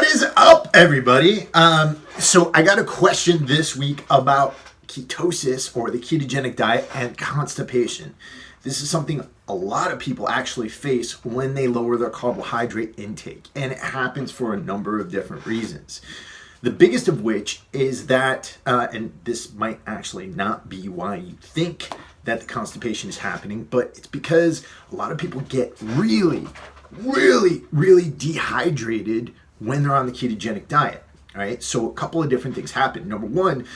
is up, everybody? So I got a question this week about ketosis or the ketogenic diet and constipation. This is something a lot of people actually face when they lower their carbohydrate intake, and it happens for a number of different reasons. The biggest of which is that, and this might actually not be why you think that the constipation is happening, but it's because a lot of people get really dehydrated when they're on the ketogenic diet. All right, so a couple of different things happen. Number one,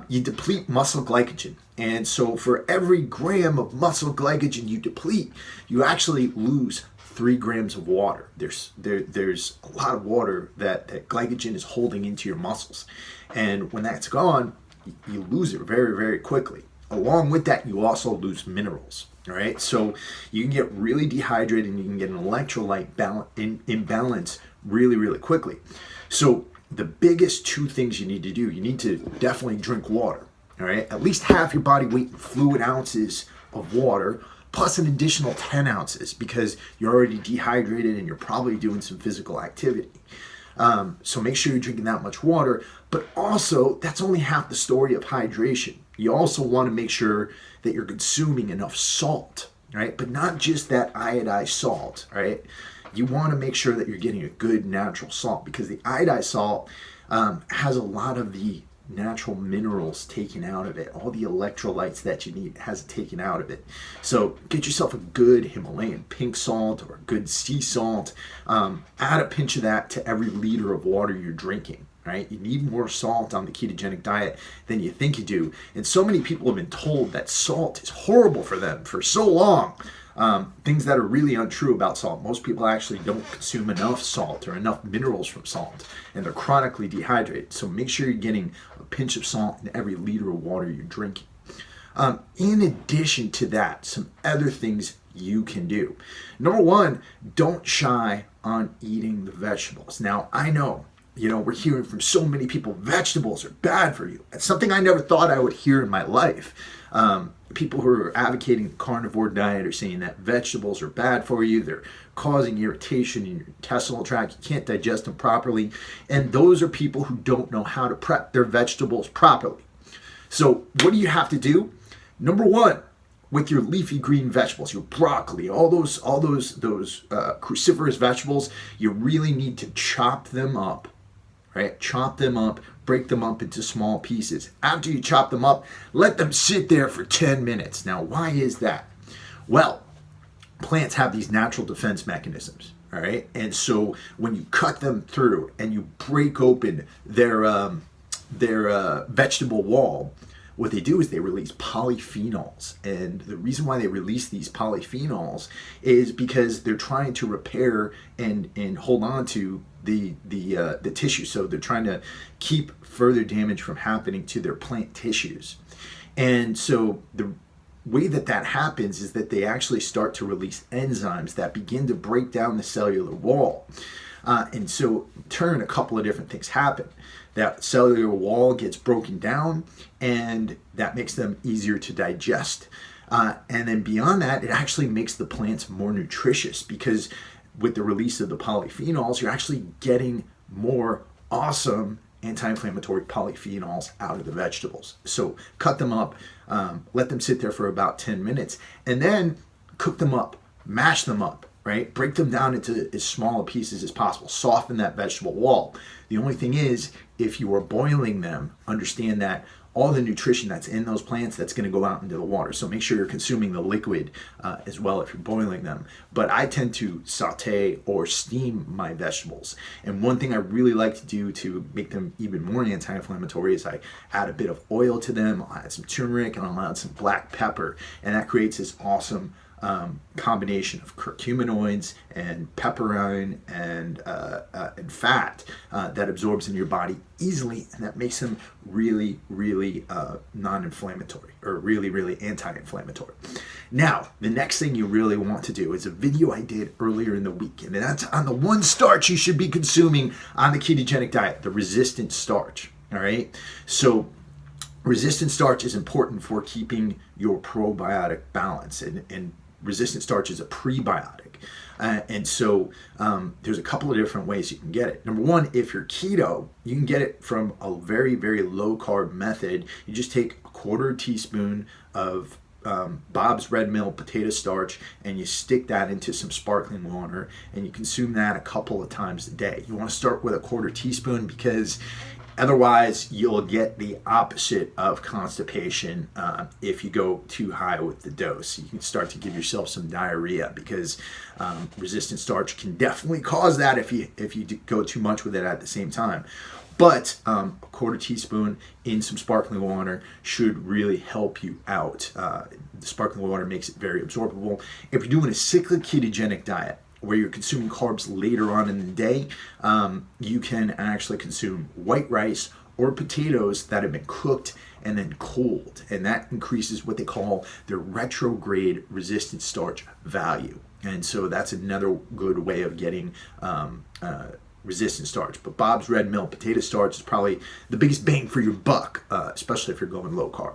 you deplete muscle glycogen. And so for every gram of muscle glycogen you deplete, you actually lose 3 grams of water. There's a lot of water that glycogen is holding into your muscles. And when that's gone, you lose it very quickly. Along with that, you also lose minerals. All right, so you can get really dehydrated and you can get an electrolyte imbalance really quickly. So the biggest 2 things you need to do, you need to definitely drink water. All right, at least half your body weight in fluid ounces of water, plus an additional 10 ounces because you're already dehydrated and you're probably doing some physical activity. So make sure you're drinking that much water, but also that's only half the story of hydration. You also want to make sure that you're consuming enough salt, right? But not just that iodized salt, right? You want to make sure that you're getting a good natural salt because the iodized salt has a lot of the natural minerals taken out of it. All the electrolytes that you need has it taken out of it. So get yourself a good Himalayan pink salt or a good sea salt. Add a pinch of that to every liter of water you're drinking. Right? You need more salt on the ketogenic diet than you think you do. And so many people have been told that salt is horrible for them for so long. Things that are really untrue about salt. Most people actually don't consume enough salt or enough minerals from salt, and they're chronically dehydrated. So make sure you're getting a pinch of salt in every liter of water you're drinking. In addition to that, some other things you can do. Number one, don't shy on eating the vegetables. Now, I know, we're hearing from so many people, vegetables are bad for you. It's something I never thought I would hear in my life. People who are advocating the carnivore diet are saying that vegetables are bad for you. They're causing irritation in your intestinal tract. You can't digest them properly. And those are people who don't know how to prep their vegetables properly. So what do you have to do? Number one, with your leafy green vegetables, your broccoli, all those cruciferous vegetables, you really need to chop them up. Right? Chop them up, break them up into small pieces. After you chop them up, let them sit there for 10 minutes. Now, why is that? Well, plants have these natural defense mechanisms, all right? And so when you cut them through and you break open their vegetable wall, what they do is they release polyphenols. And the reason why they release these polyphenols is because they're trying to repair and hold on to the tissue. So they're trying to keep further damage from happening to their plant tissues. And so the way that happens is that they actually start to release enzymes that begin to break down the cellular wall. And so in turn, a couple of different things happen. That cellular wall gets broken down, and that makes them easier to digest. And then beyond that, it actually makes the plants more nutritious because with the release of the polyphenols, you're actually getting more awesome anti-inflammatory polyphenols out of the vegetables. So cut them up, let them sit there for about 10 minutes, and then cook them up, mash them up, right? Break them down into as small pieces as possible. Soften that vegetable wall. The only thing is, if you are boiling them, understand that all the nutrition that's in those plants, that's going to go out into the water. So make sure you're consuming the liquid as well if you're boiling them. But I tend to saute or steam my vegetables. And one thing I really like to do to make them even more anti-inflammatory is I add a bit of oil to them. I'll add some turmeric and I'll add some black pepper. And that creates this awesome combination of curcuminoids and pepperine and fat that absorbs in your body easily, and that makes them really non-inflammatory or really anti-inflammatory. Now, the next thing you really want to do is a video I did earlier in the week, and that's on the one starch you should be consuming on the ketogenic diet, the resistant starch. All right, so resistant starch is important for keeping your probiotic balance, and resistant starch is a prebiotic. And so there's a couple of different ways you can get it. Number one, if you're keto, you can get it from a very, very low carb method. You just take a quarter teaspoon of Bob's Red Mill potato starch and you stick that into some sparkling water and you consume that a couple of times a day. You want to start with a quarter teaspoon because otherwise you'll get the opposite of constipation if you go too high with the dose. You can start to give yourself some diarrhea because resistant starch can definitely cause that if you go too much with it at the same time. But a quarter teaspoon in some sparkling water should really help you out. The sparkling water makes it very absorbable. If you're doing a cyclic ketogenic diet, where you're consuming carbs later on in the day, you can actually consume white rice or potatoes that have been cooked and then cooled. And that increases what they call their retrograde resistant starch value. And so that's another good way of getting resistant starch. But Bob's Red Mill potato starch is probably the biggest bang for your buck, especially if you're going low carb.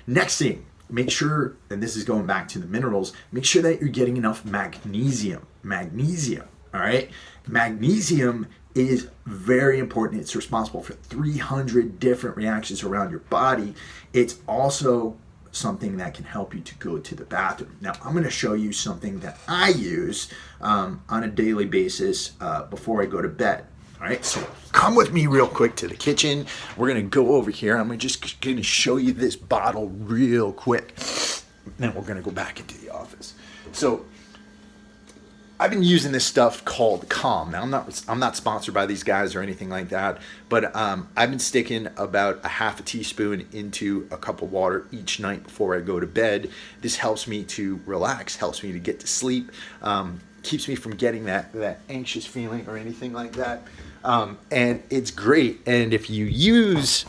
Next thing, make sure, and this is going back to the minerals, make sure that you're getting enough magnesium. All right? Magnesium is very important. It's responsible for 300 different reactions around your body. It's also something that can help you to go to the bathroom. Now, I'm going to show you something that I use on a daily basis before I go to bed. All right, so come with me real quick to the kitchen. We're going to go over here. I'm just going to show you this bottle real quick. Then we're going to go back into the office. So I've been using this stuff called Calm. Now, I'm not sponsored by these guys or anything like that, but I've been sticking about a half a teaspoon into a cup of water each night before I go to bed. This helps me to relax, helps me to get to sleep, keeps me from getting that anxious feeling or anything like that. And it's great. And if you use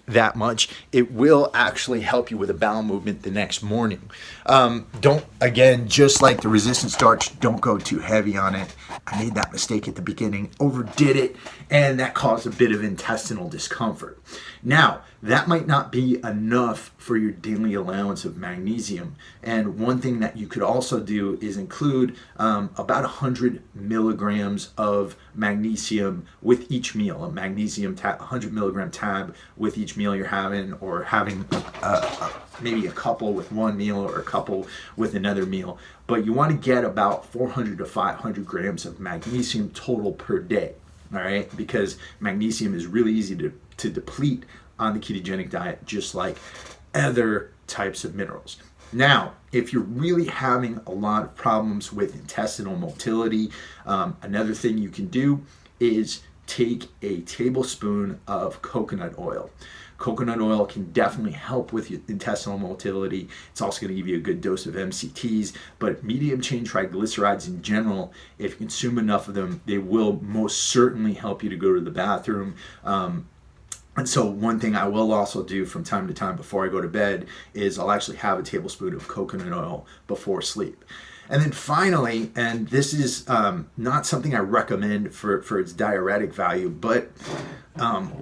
that much, it will actually help you with a bowel movement the next morning. Don't, again, just like the resistant starch, don't go too heavy on it. I made that mistake at the beginning, overdid it, and that caused a bit of intestinal discomfort. Now, that might not be enough for your daily allowance of magnesium. And one thing that you could also do is include about 100 milligrams of magnesium with each meal, a magnesium 100 milligram tab with each meal you're having, or having maybe a couple with one meal or a couple with another meal. But you want to get about 400 to 500 grams of magnesium total per day. All right, because magnesium is really easy to deplete on the ketogenic diet, just like other types of minerals. Now, if you're really having a lot of problems with intestinal motility, another thing you can do is take a tablespoon of coconut oil. Coconut oil can definitely help with your intestinal motility. It's also going to give you a good dose of MCTs, but medium chain triglycerides in general, if you consume enough of them, they will most certainly help you to go to the bathroom. And so one thing I will also do from time to time before I go to bed is I'll actually have a tablespoon of coconut oil before sleep. And then finally, and this is not something I recommend for its diuretic value, but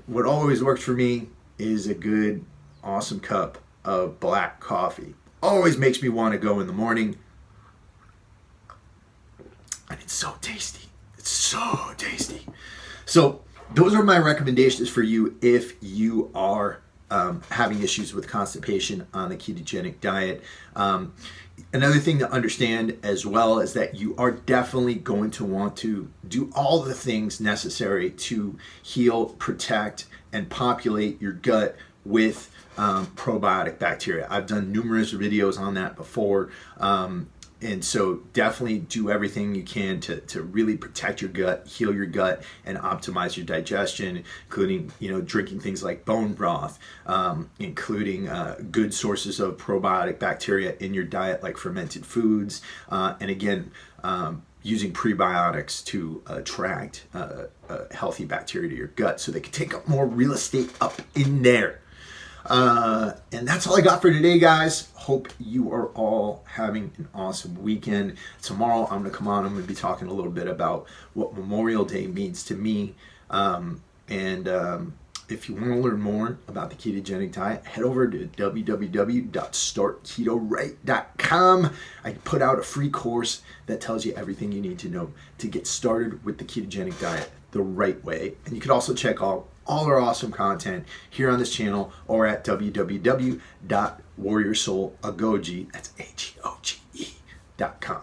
what always works for me is a good, awesome cup of black coffee. Always makes me want to go in the morning. And it's so tasty. It's so tasty. So those are my recommendations for you if you are having issues with constipation on the ketogenic diet. Another thing to understand as well is that you are definitely going to want to do all the things necessary to heal, protect, and populate your gut with probiotic bacteria. I've done numerous videos on that before. And so definitely do everything you can to really protect your gut, heal your gut, and optimize your digestion, including, drinking things like bone broth, including good sources of probiotic bacteria in your diet, like fermented foods, and again, using prebiotics to attract healthy bacteria to your gut so they can take up more real estate up in there. And that's all I got for today, guys. Hope you are all having an awesome weekend. Tomorrow I'm going to come on. I'm going to be talking a little bit about what Memorial Day means to me. And If you want to learn more about the ketogenic diet, head over to www.startketorite.com. I put out a free course that tells you everything you need to know to get started with the ketogenic diet the right way. And you can also check out all our awesome content here on this channel or at www.warriorsoulagoge, that's Agoge.com.